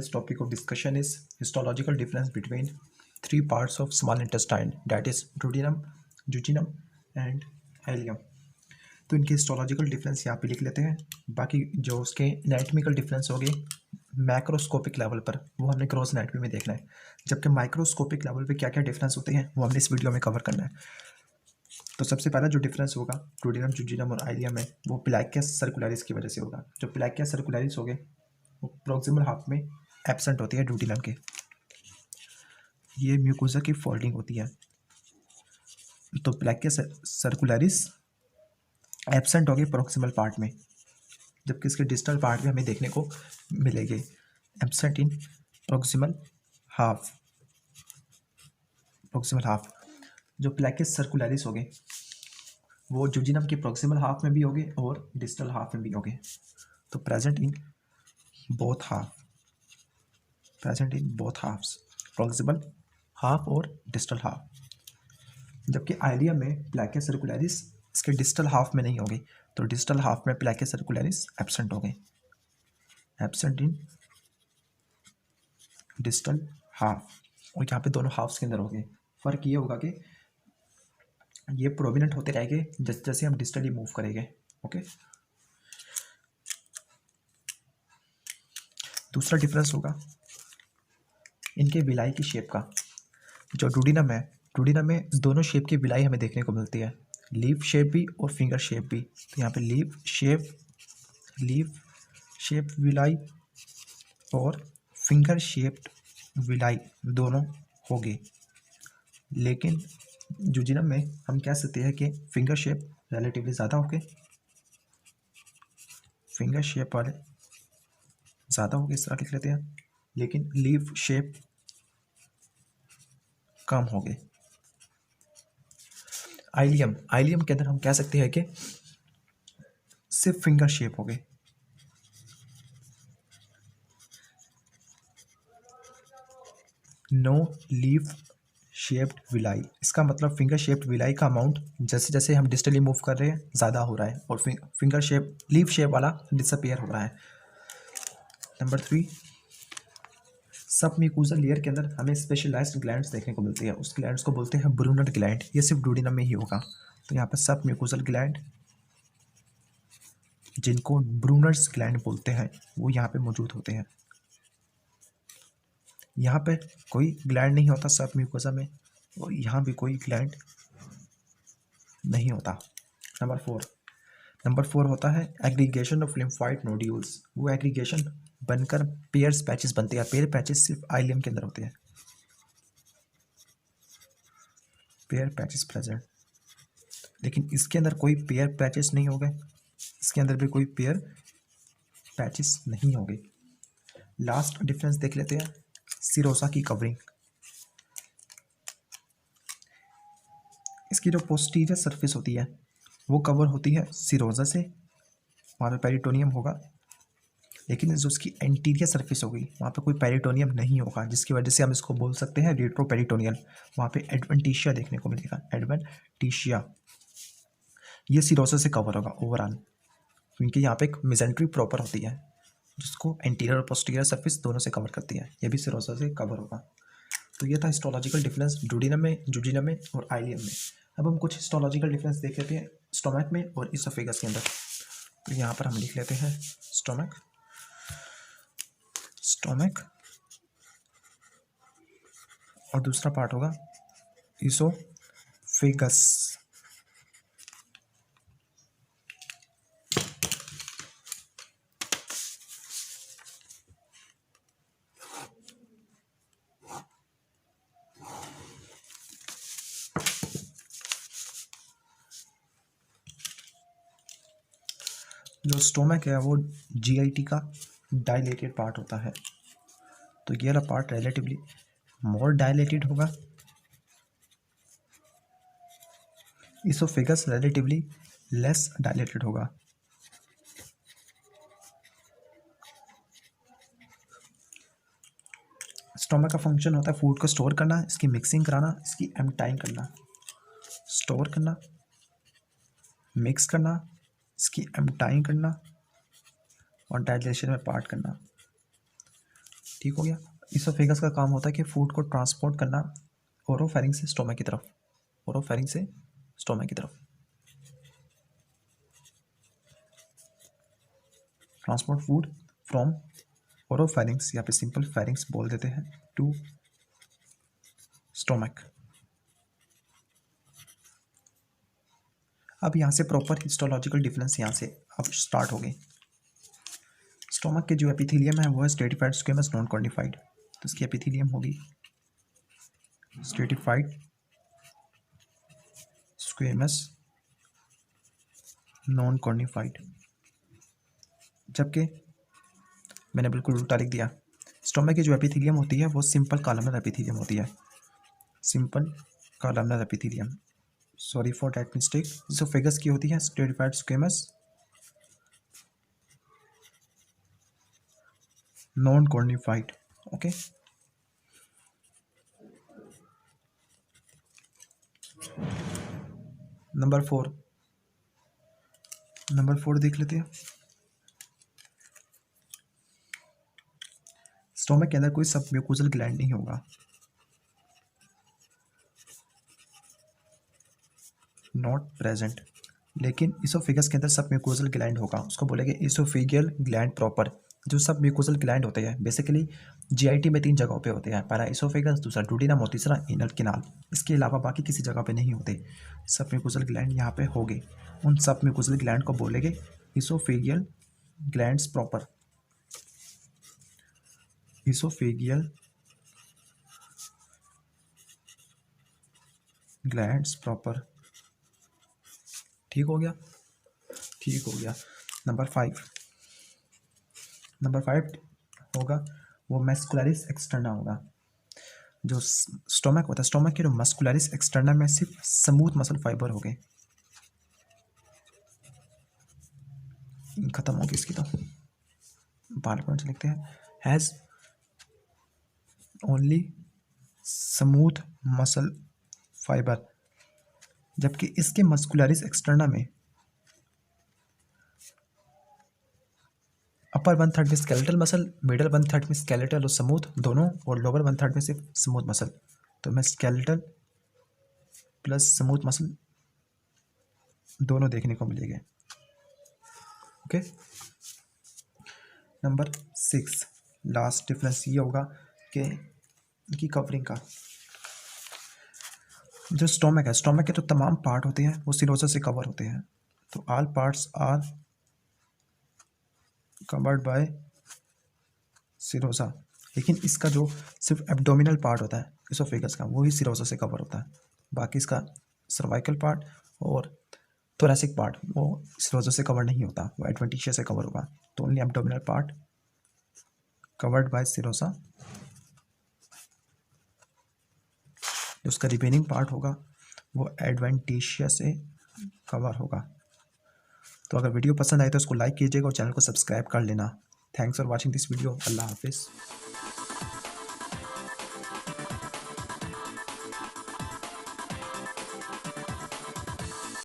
today's topic of discussion is histological difference between three parts of small intestine, that is duodenum, jejunum and ileum. तो इनके histological difference यहाँ पे लिख लेते हैं। बाकी जो उसके एनाटॉमिकल डिफरेंस हो गए मैक्रोस्कोपिक लेवल पर, वो हमने ग्रॉस एनाटॉमी में देखना है, जबकि माइक्रोस्कोपिक लेवल पे क्या क्या डिफरेंस होते हैं वो हमने इस वीडियो में कवर करना है। तो सबसे पहला जो डिफरेंस होगा डुओडेनम, जूजिनम और आइलियम में, वो प्लाकियस सर्कुलरिस की वजह से होगा। जो प्लाकियस सर्कुलरिस हो गए वो प्रोक्सिमल हाफ में एब्सेंट होती है डुओडेनम के। ये म्यूकोजा की फोल्डिंग होती है, तो प्लाकियस सर्कुलरिस एब्सेंट होगी प्रोक्सिमल पार्ट में, जबकि इसके डिस्टल पार्ट में हमें देखने को मिलेंगे एब्सेंट इन प्रोक्सिमल हाफ। जो प्लाकियस सर्कुलरिस होंगे वो जूजिनम के प्रोक्सिमल हाफ में भी होंगे और डिस्टल हाफ में भी होंगे। तो present in both halves, proximal half और डिस्टल हाफ। जबकि आइलियम में प्लाकियस सर्कुलरिस इसके डिस्टल हाफ में नहीं होगी, तो डिस्टल हाफ में प्लाकियस सर्कुलरिस एब्सेंट हो गए, एब्सेंट इन डिस्टल हाफ। और यहाँ पे दोनों हाफ्स के अंदर हो गए। फर्क ये होगा कि ये प्रोमिनेंट होते रहेंगे जैसे जैसे हम डिस्टली मूव करेंगे। ओके, दूसरा डिफरेंस होगा इनके विलाई की शेप का। जो डुओडेनम है, डुओडेनम में दोनों शेप की विलाई हमें देखने को मिलती है, लीफ शेप भी और फिंगर शेप भी। तो यहाँ पे लीफ शेप विलाई और फिंगर शेप्ड विलाई दोनों होगी। लेकिन जूजिनम में हम कह सकते हैं कि फिंगर शेप रिलेटिवली ज़्यादा होंगे, फिंगर शेप वाले ज़्यादा होंगे, इस तरह लिख लेते हैं, लेकिन लीफ शेप कम होंगे। आइलियम के अंदर हम कह सकते हैं कि सिर्फ फिंगर शेप हो गए, नो लीफ शेप्ड विलाई। इसका मतलब फिंगर शेप्ड विलाई का अमाउंट जैसे जैसे हम डिस्टली मूव कर रहे हैं ज़्यादा हो रहा है और फिंगर शेप लीफ शेप वाला डिसअपियर हो रहा है। नंबर 3, सब म्यूकोजल लेयर के अंदर हमें स्पेशलाइज्ड ग्लैंड्स देखने को मिलती है। उस ग्लैंड्स को बोलते हैं ब्रूनर ग्लैंड। ये सिर्फ डुओडेनम में ही होगा। तो यहाँ पर सब म्यूकोजल ग्लैंड, जिनको ब्रूनर्स ग्लैंड बोलते हैं, वो यहाँ पे मौजूद होते हैं। यहाँ पे कोई ग्लैंड नहीं होता सब म्यूकोजा में, और यहाँ भी कोई ग्लैंड नहीं होता। नंबर 4 होता है एग्रीगेशन ऑफ लिम्फोइड नोड्यूल्स। वो एग्रीगेशन बनकर पेयर्स पैचेस बनते हैं। पेयर पैचेस सिर्फ आइलियम के अंदर होते हैं, पेयर पैचेस प्रेजेंट, लेकिन इसके अंदर कोई पेयर पैचेस नहीं हो गए, इसके अंदर भी कोई पेयर पैचेस नहीं हो गए। लास्ट डिफरेंस देख लेते हैं सिरोसा की कवरिंग। इसकी जो पोस्टीरियर सरफेस होती है वो कवर होती है सिरोजा से, वहाँ पे पेरिटोनियम होगा, लेकिन जो उसकी एंटीरियर सरफेस होगी वहाँ पे कोई पेरिटोनियम नहीं होगा, जिसकी वजह से हम इसको बोल सकते हैं रेट्रोपेरिटोनियल। वहाँ पे एडवेंटिशिया देखने को मिलेगा, एडवेंटिशिया। ये सिरोसा से कवर होगा ओवरऑल, क्योंकि यहाँ पे एक मेजेंट्री प्रॉपर होती है जिसको एंटीरियर और पोस्टीरियर सरफेस दोनों से कवर करती है। ये भी सिरोसा से कवर होगा। तो ये था हिस्टोलॉजिकल डिफरेंस डुओडेनम में, जूजिनम में और आइलियम में। अब हम कुछ हिस्टोलॉजिकल डिफरेंस देख लेते हैं स्टोमक में और इसोफेगस के अंदर। तो यहाँ पर हम लिख लेते हैं स्टोमक और दूसरा पार्ट होगा इसोफेगस। जो स्टोमक है वो जीआईटी का डायलेटेड पार्ट होता है, तो ये वाला पार्ट रिलेटिवली मोर डायलेटेड होगा, इसोफेगस रिलेटिवली लेस डायलेटेड होगा। स्टोमक का फंक्शन होता है फूड को स्टोर करना, इसकी मिक्सिंग कराना, इसकी एम्प्टाइंग करना। स्टोर करना, मिक्स करना, इसकी एम्प्टाइंग करना और डाइजेशन में पार्ट करना। ठीक हो गया। इसोफेगस का काम होता है कि फूड को ट्रांसपोर्ट करना ओरोफेरिंग से स्टोमक की तरफ, ओरोफेरिंग से स्टोमक की तरफ, ट्रांसपोर्ट फूड फ्रॉम ओरोफेरिंग्स या फिर सिंपल फेरिंग्स बोल देते हैं टू स्टोमक। अब यहाँ से प्रॉपर हिस्टोलॉजिकल डिफरेंस यहाँ से अब स्टार्ट हो गई। स्टोमक के जो एपिथेलियम है वो है स्ट्रेटिफाइड स्क्वेमस नॉन कॉर्निफाइड, तो इसकी एपिथेलियम होगी स्ट्रेटिफाइड स्क्वेमस नॉन कॉर्निफाइड, जबकि मैंने बिल्कुल उल्टा लिख दिया। स्टोमक की जो एपिथेलियम होती है वो सिंपल कॉलमनर एपिथेलियम होती है, simple columnar epithelium, sorry for that mistake. Oesophagus की होती है stratified squamous non cornified. Okay, number 4 देख लेते हैं। स्टोमक के अंदर कोई सब म्यूकोजल ग्लैंड नहीं होगा, नॉट प्रेजेंट, लेकिन इसोफेगस के अंदर सब म्यूकोजल ग्लैंड होगा, उसको बोलेंगे इसोफेगियल ग्लैंड प्रॉपर। जो सब म्यूकोजल ग्लैंड होते हैं बेसिकली जीआईटी में 3 जगहों पे होते हैं, पहला इसोफेगस, दूसरा डुओडेनम और तीसरा एनल कैनाल। इसके अलावा बाकी किसी जगह पे नहीं होते। सब म्यूकोजल ग्लैंड यहाँ पे होंगे, उन सब म्यूकोजल ग्लैंड को बोलेंगे oesophageal glands proper, oesophageal glands proper. ठीक हो गया, ठीक हो गया। नंबर 5 होगा वो मस्कुलरिस एक्सटर्ना होगा। जो स्टोमक होता है, स्टोमक के जो मस्कुलरिस एक्सटर्ना में सिर्फ स्मूथ मसल फाइबर हो गए, खत्म हो गई इसकी, तो पावर पॉइंट से लिखते हैं has only smooth muscle fibre, जबकि इसके मस्कुलरिस एक्सटर्ना में अपर 1/3 में स्केलेटल मसल, मिडल 1/3 में स्केलेटल और स्मूथ दोनों, और लोअर 1/3 में सिर्फ स्मूथ मसल। तो मैं स्केलेटल प्लस स्मूथ मसल दोनों देखने को मिलेंगे। ओके, नंबर 6 लास्ट डिफरेंस ये होगा कि इनकी कवरिंग का। जो स्टोमक है, स्टोमक के तो तमाम पार्ट होते हैं वो सिरोसा से कवर होते हैं, तो all parts are covered by serosa, लेकिन इसका जो सिर्फ एब्डोमिनल पार्ट होता है इसोफेगस का वो ही सिरोसा से कवर होता है, बाकी इसका सर्वाइकल पार्ट और थोरैसिक पार्ट वो सिरोसा से कवर नहीं होता, वो एडवेंटिशिया से कवर होगा। तो only abdominal part covered by serosa, जो उसका रिमेनिंग पार्ट होगा वो एडवेंटिशिया से कवर होगा। तो अगर वीडियो पसंद आए तो उसको लाइक कीजिएगा और चैनल को सब्सक्राइब कर लेना। Thanks for watching this video. अल्लाह हाफिज़।